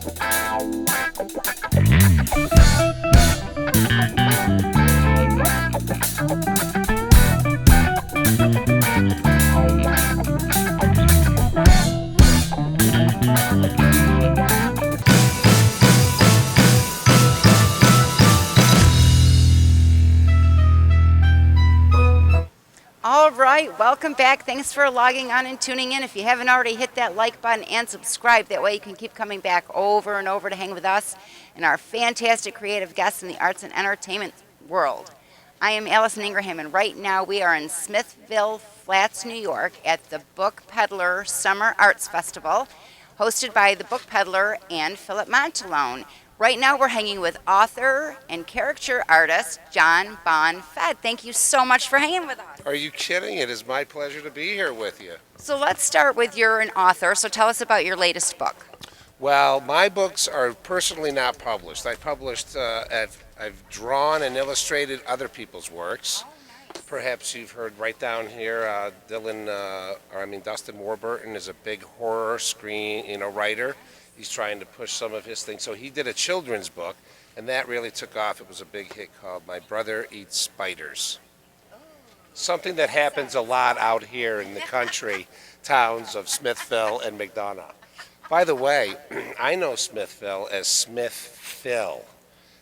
All right, welcome back. Thanks for logging on and tuning in. If you haven't already, hit that like button and subscribe. That way you can keep coming back over and over to hang with us and our fantastic creative guests in the arts and entertainment world. I am Allison Ingraham, and right now we are in Smithville Flats, New York at the Book Peddler Summer Arts Festival, hosted by the Book Peddler and Philip Montalone. Right now we're hanging with author and caricature artist John Bon Fed. Thank you so much for hanging with us. Are you kidding? It is my pleasure to be here with you. So let's start with you're an author, so tell us about your latest book. Well, my books are personally not published. I've drawn and illustrated other people's works. Perhaps you've heard right down here, Dustin Warburton is a big horror screen, writer. He's trying to push some of his things. So he did a children's book, and that really took off. It was a big hit called My Brother Eats Spiders. Something that happens a lot out here in the country towns of Smithville and McDonough. By the way, I know Smithville as Smithville.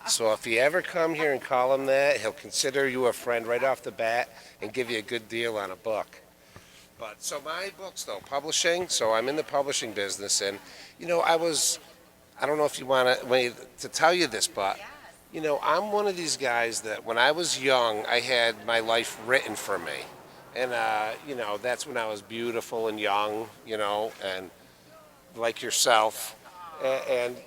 So if you ever come here and call him that, he'll consider you a friend right off the bat and give you a good deal on a book. But so my books, though, publishing, so I'm in the publishing business, and, I don't know if you want to tell you this, but, I'm one of these guys that when I was young, I had my life written for me. And, that's when I was beautiful and young, and like yourself. And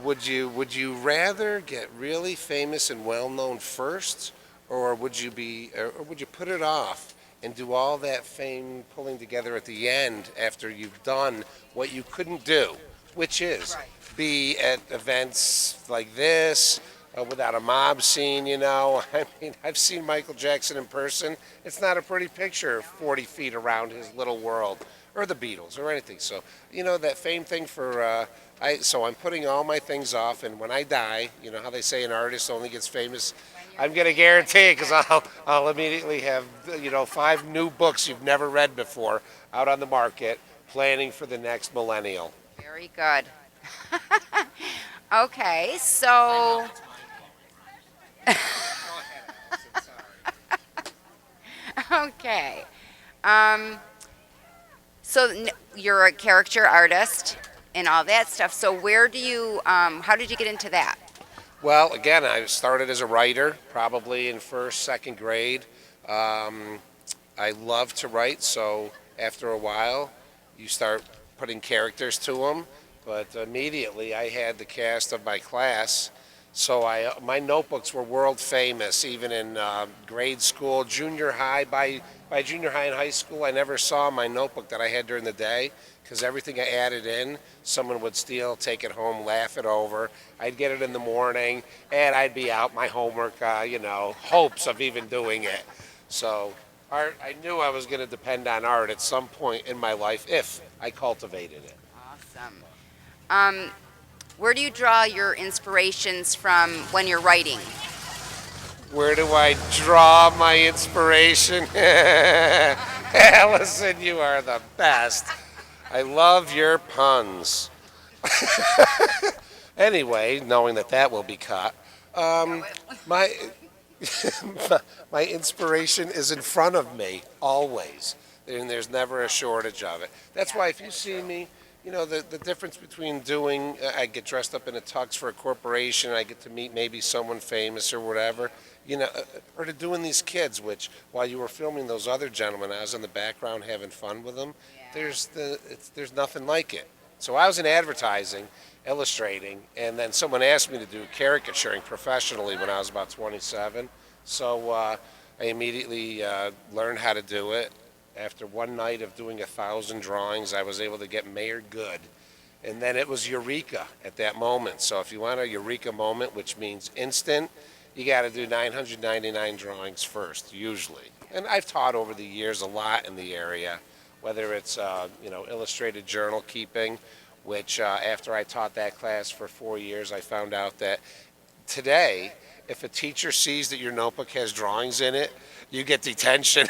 would you rather get really famous and well-known first, or would you put it off and do all that fame pulling together at the end after you've done what you couldn't do, which is be at events like this without a mob scene, I mean, I've seen Michael Jackson in person. It's not a pretty picture 40 feet around his little world, or the Beatles, or anything. So, that fame thing so I'm putting all my things off, and when I die, how they say an artist only gets famous, I'm going to guarantee, because I'll immediately have, 5 new books you've never read before out on the market, planning for the next millennial. Very good. Okay, so... Okay. So you're a caricature artist and all that stuff. So where do you, how did you get into that? Well, again, I started as a writer, probably in first, second grade. I love to write, so after a while, you start putting characters to them. But immediately, I had the cast of my class, so my notebooks were world famous, even in grade school, junior high. By junior high and high school, I never saw my notebook that I had during the day, because everything I added in, someone would steal, take it home, laugh it over. I'd get it in the morning, and I'd be out my homework, hopes of even doing it. So art, I knew I was going to depend on art at some point in my life if I cultivated it. Awesome. Where do you draw your inspirations from when you're writing? Where do I draw my inspiration? Allison, you are the best. I love your puns. Anyway, knowing that will be cut, my inspiration is in front of me always, and there's never a shortage of it. That's why if you see me, the difference between I get dressed up in a tux for a corporation, I get to meet maybe someone famous or whatever, or to doing these kids, which while you were filming those other gentlemen, I was in the background having fun with them. Yeah. There's nothing like it. So I was in advertising, illustrating, and then someone asked me to do caricaturing professionally when I was about 27. So I immediately learned how to do it. After one night of doing 1,000 drawings, I was able to get mayor good. And then it was eureka at that moment. So if you want a eureka moment, which means instant, you got to do 999 drawings first, usually. And I've taught over the years a lot in the area, whether it's illustrated journal keeping which after I taught that class for 4 years, I found out that today, if a teacher sees that your notebook has drawings in it, you get detention.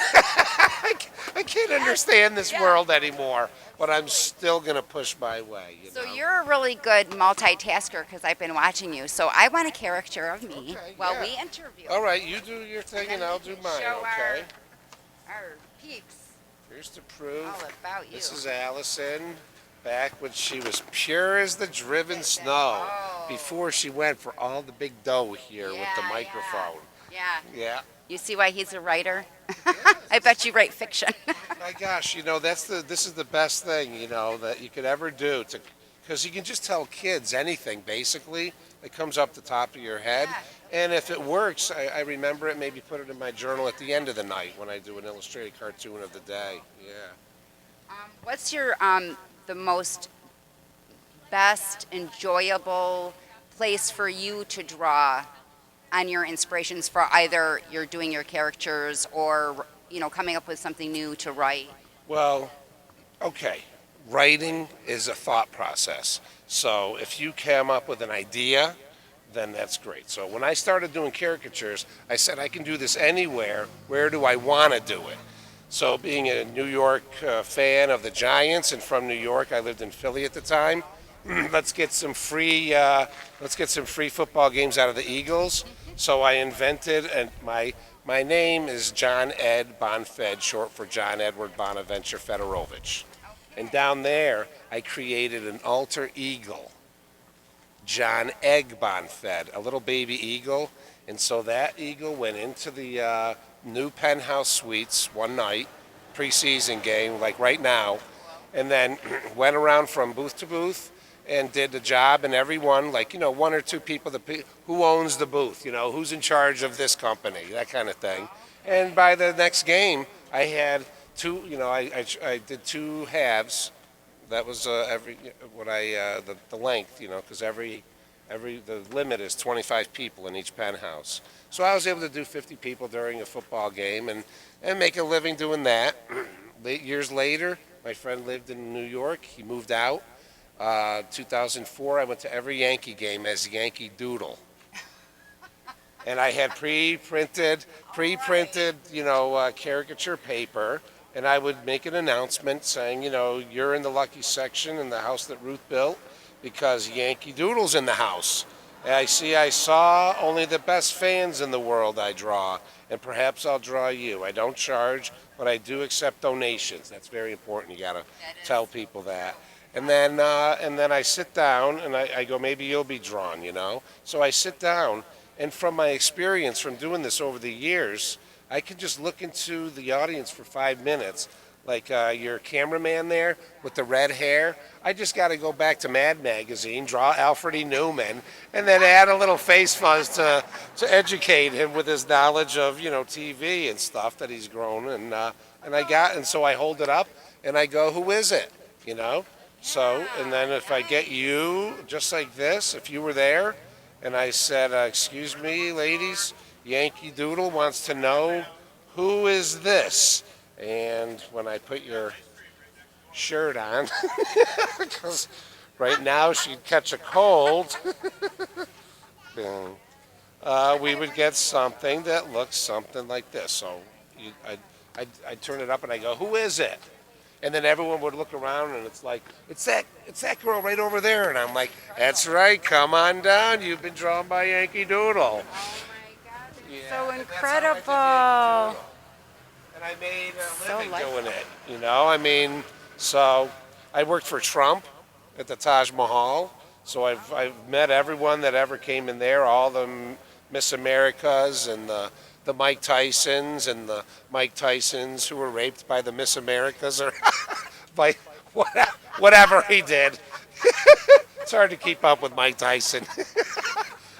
I can't understand this world anymore, but I'm still going to push my way. So you're a really good multitasker because I've been watching you. So I want a character of me while we interview. All right, you do your thing and I'll do mine, Show okay? our peeps Here's to prove. all about you. This is Allison, back when she was pure as the driven snow, before she went for all the big dough here with the microphone. Yeah. Yeah. You see why he's a writer? I bet you write fiction. My gosh, this is the best thing, that you could ever do, because you can just tell kids anything basically that comes up the top of your head. And if it works, I remember it, maybe put it in my journal at the end of the night when I do an illustrated cartoon of the day. Yeah. What's your the most best enjoyable place for you to draw on your inspirations for either you're doing your characters or coming up with something new to write? Well, okay. Writing is a thought process. So if you come up with an idea, then that's great. So when I started doing caricatures, I said I can do this anywhere. Where do I want to do it? So being a New York fan of the Giants and from New York, I lived in Philly at the time. Let's get some free football games out of the Eagles. So I invented, and my name is John Ed Bonfed, short for John Edward Bonaventure Federowicz. And down there, I created an alter eagle, John Egg Bonfed, a little baby eagle. And so that eagle went into the new penthouse suites one night, preseason game, like right now, and then went around from booth to booth and did the job, and everyone, one or two people, who owns the booth, who's in charge of this company, that kind of thing. And by the next game, I had two, I did two halves. That was the length, because the limit is 25 people in each penthouse. So I was able to do 50 people during a football game and make a living doing that. Years later, my friend lived in New York. He moved out. 2004, I went to every Yankee game as Yankee Doodle. And I had pre-printed, caricature paper, and I would make an announcement saying, you're in the lucky section in the house that Ruth built because Yankee Doodle's in the house. And I saw only the best fans in the world I draw, and perhaps I'll draw you. I don't charge, but I do accept donations. That's very important. You gotta tell people that. And then I sit down and I go, maybe you'll be drawn, So I sit down, and from my experience from doing this over the years, I can just look into the audience for 5 minutes, like your cameraman there with the red hair. I just got to go back to Mad Magazine, draw Alfred E. Newman, and then add a little face fuzz to educate him with his knowledge of TV and stuff that he's grown. And so I hold it up and I go, who is it? So, and then if I get you, just like this, if you were there, and I said, excuse me, ladies, Yankee Doodle wants to know, who is this? And when I put your shirt on, because right now she'd catch a cold, we would get something that looks something like this. So I'd turn it up and I go, who is it? And then everyone would look around and it's like, it's that girl right over there. And I'm like, that's right, come on down. You've been drawn by Yankee Doodle. Oh my God, it's so incredible. And I made a living doing it, So I worked for Trump at the Taj Mahal. So I've met everyone that ever came in there, all the Miss Americas and the Mike Tysons and the Mike Tysons who were raped by the Miss Americas or by whatever he did. It's hard to keep up with Mike Tyson.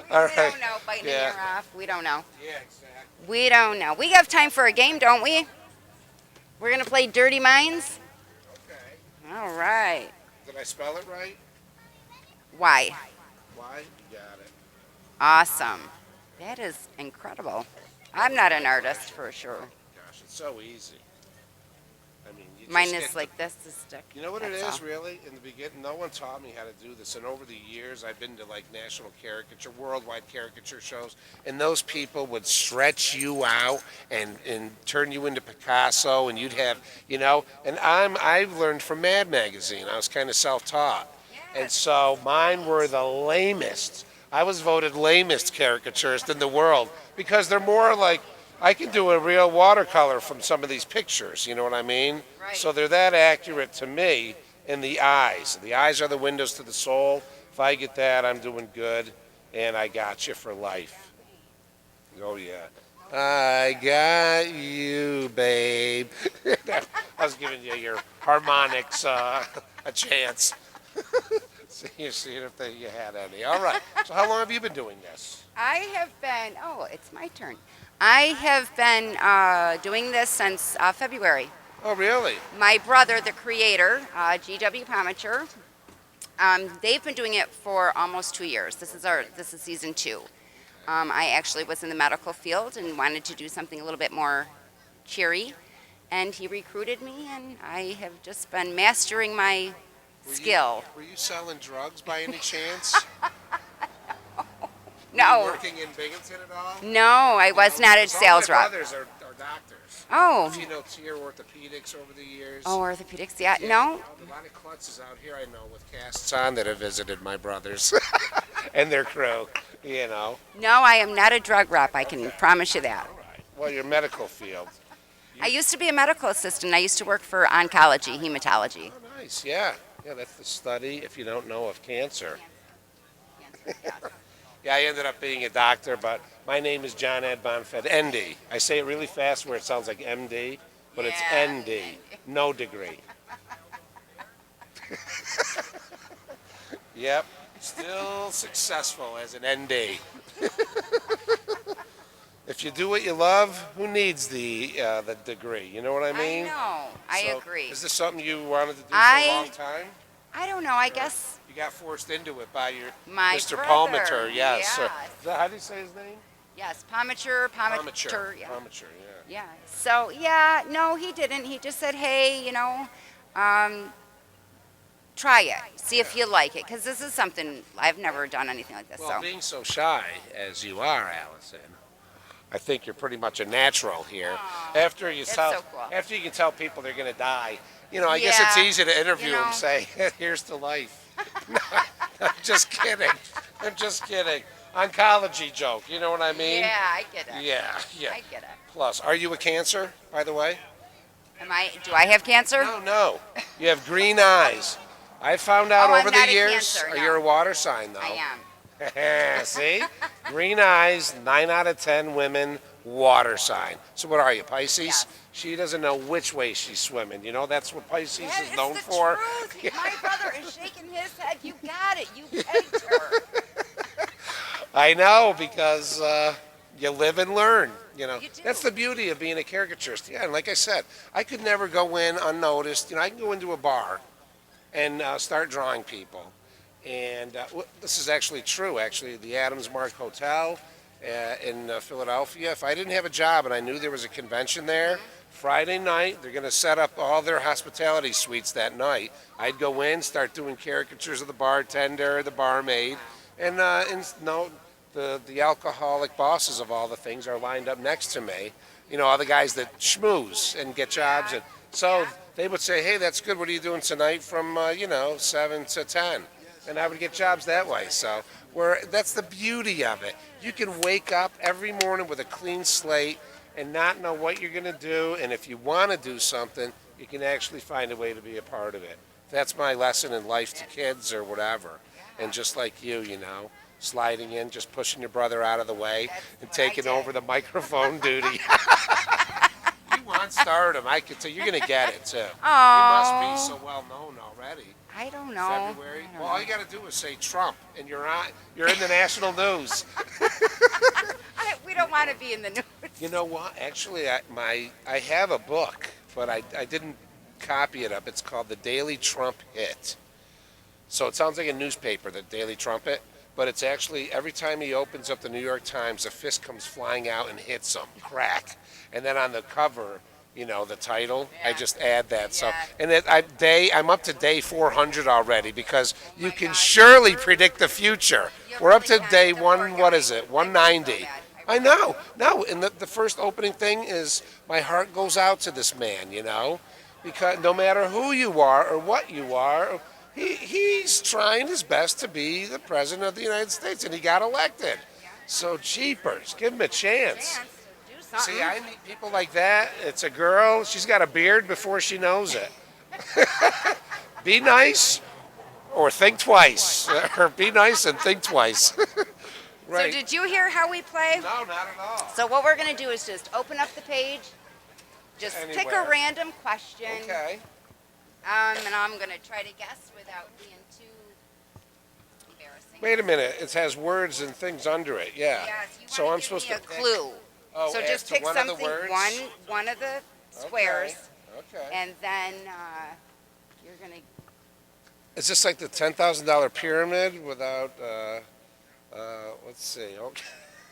All right. We don't know, biting your ear off. We don't know. Yeah, exactly. We don't know. We have time for a game, don't we? We're going to play Dirty Minds? Okay. All right. Did I spell it right? Why? Why? You got it. Awesome. That is incredible. I'm not an artist for sure. Gosh, it's so easy. I mean, you Mine just is get like this, the stick. You know what it That's is, all. really? In the beginning, no one taught me how to do this. And over the years, I've been to like national caricature, worldwide caricature shows, and those people would stretch you out and turn you into Picasso, and you'd have, and I've learned from Mad Magazine. I was kind of self-taught. And so mine were the lamest. I was voted lamest caricaturist in the world because they're more like, I can do a real watercolor from some of these pictures, you know what I mean? Right. So they're that accurate to me in the eyes. The eyes are the windows to the soul. If I get that, I'm doing good, and I got you for life. Oh, yeah. I got you, babe. I was giving you your harmonics a chance. See if you had any. All right. So how long have you been doing this? I have been, it's my turn. I have been doing this since February. Oh, really? My brother, the creator, G.W. Pomichter, they've been doing it for almost 2 years. This is season 2. I actually was in the medical field and wanted to do something a little bit more cheery, and he recruited me, and I have just been mastering my skill. Were you selling drugs by any chance? No. Were you working in Binghamton at all? No, I was not a sales All my rep. brothers are doctors. Oh. You know, tier orthopedics over the years. Oh, orthopedics, yeah. No. A lot of klutzes out here I know with casts on that have visited my brothers and their crew, No, I am not a drug rep. I can promise you that. All right. Well, your medical field. I used to be a medical assistant. I used to work for oncology, hematology. Oh, nice. Yeah. Yeah, that's the study, if you don't know, of cancer. Yeah, I ended up being a doctor, but my name is John Ed Bonfed, ND. I say it really fast where it sounds like MD, but it's ND, no degree. Yep, still successful as an ND. If you do what you love, who needs the degree? You know what I mean? I know. I So, agree. Is this something you wanted to do for a long time? I don't know. I guess You got forced into it by your my Mr. brother. Pomichter, yes. Yes. How do you say his name? Yes, Pomichter, Pomichter. yeah. Pomichter, yeah. Yeah. So, no, he didn't. He just said, hey, try it. See if you like it. Because this is something, I've never done anything like this. Well, So. being so shy as you are, Allison, I think you're pretty much a natural here. After you so cool. after you can tell people they're going to die, I guess it's easy to interview them and say, here's to life. No, I'm just kidding. I'm just kidding. Oncology joke, you know what I mean? Yeah, I get it. Yeah. I get it. Plus, are you a Cancer, by the way? Do I have cancer? No. You have green eyes. I found out Oh, I'm over not the a years. Cancer, no. You're a water sign, though. I am. See? Green eyes, 9 out of 10 women, water sign. So what are you, Pisces? Yes. She doesn't know which way she's swimming. That's what Pisces That is is known the for. truth. My brother is shaking his head. You got it. You pegged her. I know, because you live and learn. do. That's the beauty of being a caricaturist. Yeah, and like I said, I could never go in unnoticed. I can go into a bar and start drawing people. And this is actually true, actually. The Adams Mark Hotel in Philadelphia, if I didn't have a job and I knew there was a convention there, Friday night, they're going to set up all their hospitality suites that night. I'd go in, start doing caricatures of the bartender, the barmaid, and the alcoholic bosses of all the things are lined up next to me. All the guys that schmooze and get jobs. And so they would say, hey, that's good. What are you doing tonight from, 7 to 10? And I would get jobs that way. So that's the beauty of it. You can wake up every morning with a clean slate and not know what you're going to do. And if you want to do something, you can actually find a way to be a part of it. That's my lesson in life to kids or whatever. And just like you, sliding in, just pushing your brother out of the way and taking over the microphone duty. You want stardom. I can tell you're going to get it, too. Oh. You must be so well known already. I don't know. February. Well, all you got to do is say Trump, and you're in the national news. We don't want to be in the news. You know what? Actually, I have a book, but I didn't copy it up. It's called The Daily Trump Hit. So it sounds like a newspaper, the Daily Trumpet, but it's actually every time he opens up the New York Times, a fist comes flying out and hits him, crack. And then on the cover, you know, the title. I Yeah. just add that. So, Yeah. and I'm up to day 400 already because you can surely predict the future. We're up to day one. What is it? 190. I know. No, and the first opening thing is my heart goes out to this man. You know, because no matter who you are or what you are, he's trying his best to be the president of the United States, and he got elected. So jeepers, give him a chance. See, I meet people like that. It's a girl. She's got a beard before she knows it. Be nice or think twice. Or be nice and think twice. Right. So did you hear how we play? No, not at all. So what we're going to do is just open up the page, just pick Anywhere. a random question, Okay. and I'm going to try to guess without being too embarrassing. Wait a minute. It has words and things under it. Yeah. Yes, you So wanna I'm give supposed me to a pick- clue. Oh, So as just to pick one of the something, words? one of the squares, Okay. and then you're going to. Is this like the $10,000 pyramid without? Let's see. Okay.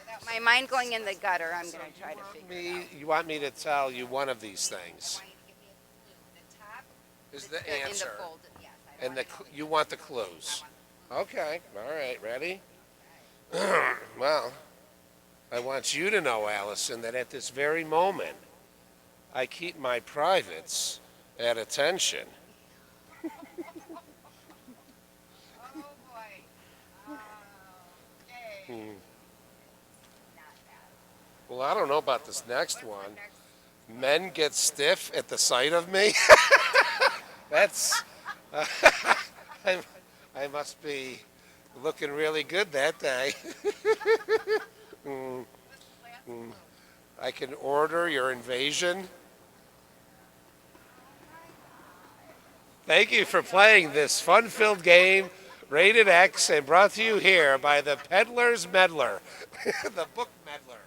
Without my mind going in the gutter, I'm going to try to figure it out. You want me to tell you one of these I things? want you to give me a clue. The top Is the in the answer? fold. Yes, I And want you want the clues? Okay. All right. Ready? Well, I want you to know, Allison, that at this very moment, I keep my privates at attention. Oh boy. Okay. Not bad. Well, I don't know about this next one. Men get stiff at the sight of me. That's. I must be looking really good that day. I can order your invasion. Thank you for playing this fun-filled game, rated X, and brought to you here by the Peddler's Meddler, the book meddler.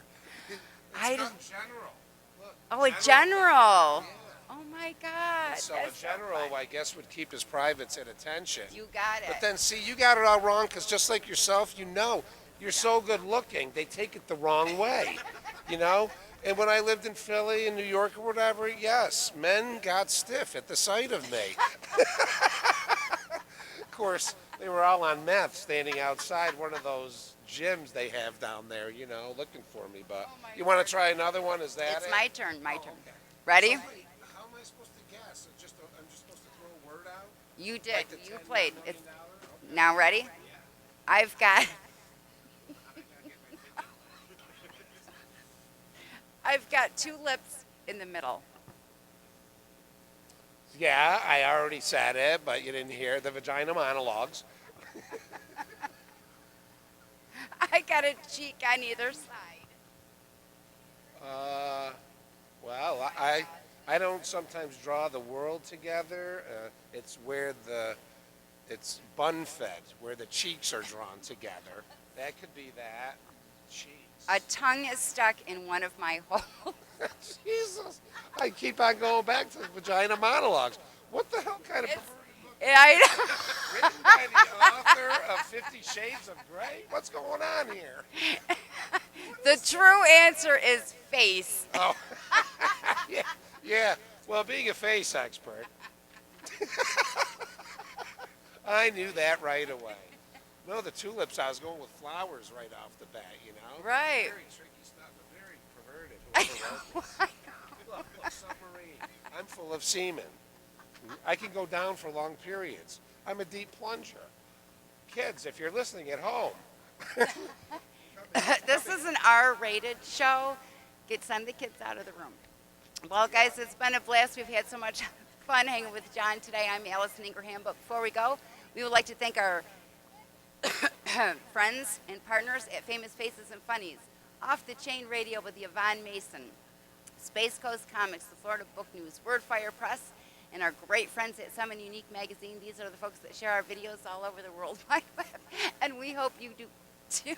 I It's don't- not general. Look, Oh, a general. Oh my God. so a that's so general, fun. I guess, would keep his privates at attention. You got it. But then, see, you got it all wrong because just like yourself, you know, you're so good looking, they take it the wrong way, you know? And when I lived in Philly and New York or whatever, yes, men got stiff at the sight of me. Of course, they were all on meth standing outside one of those gyms they have down there, you know, looking for me. But you want to try another one? Is that it's it? my turn. My turn. Okay. Ready? So, wait, how am I supposed to guess? I'm just supposed to throw a word out? You did. Like the You $10 played. million It's, dollar? now ready? I've got. I've got two lips in the middle. Yeah, I already said it, but you didn't hear the vagina monologues. I got a cheek on either side. Well, I don't sometimes draw the world together. It's where it's bun fed, where the cheeks are drawn together. That could be that. Cheeks. A tongue is stuck in one of my holes. Jesus, I keep on going back to the vagina monologues. What the hell kind of It's- perverted book I know. written by the author of 50 Shades of Grey? What's going on here? The true answer is face. Oh, yeah. Well, being a face expert, I knew that right away. No, the tulips, I was going with flowers right off the bat, you know? Right. Very tricky stuff, but very perverted. I Whoever wrote know. this. Look, submarine. I'm full of semen. I can go down for long periods. I'm a deep plunger. Kids, if you're listening at home, This is an R-rated show. Send the kids out of the room. Well, guys, it's been a blast. We've had so much fun hanging with John today. I'm Allison Ingraham. But before we go, we would like to thank our friends and partners at Famous Faces and Funnies, Off the Chain Radio with Yvonne Mason, Space Coast Comics, the Florida Book News, Wordfire Press, and our great friends at Summon Unique Magazine. These are the folks that share our videos all over the World Wide Web, and we hope you do too.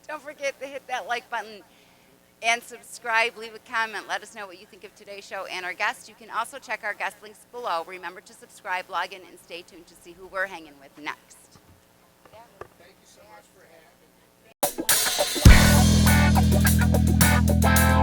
Don't forget to hit that like button and subscribe. Leave a comment. Let us know what you think of today's show and our guests. You can also check our guest links below. Remember to subscribe, log in, and stay tuned to see who we're hanging with next. thank you so much for having me.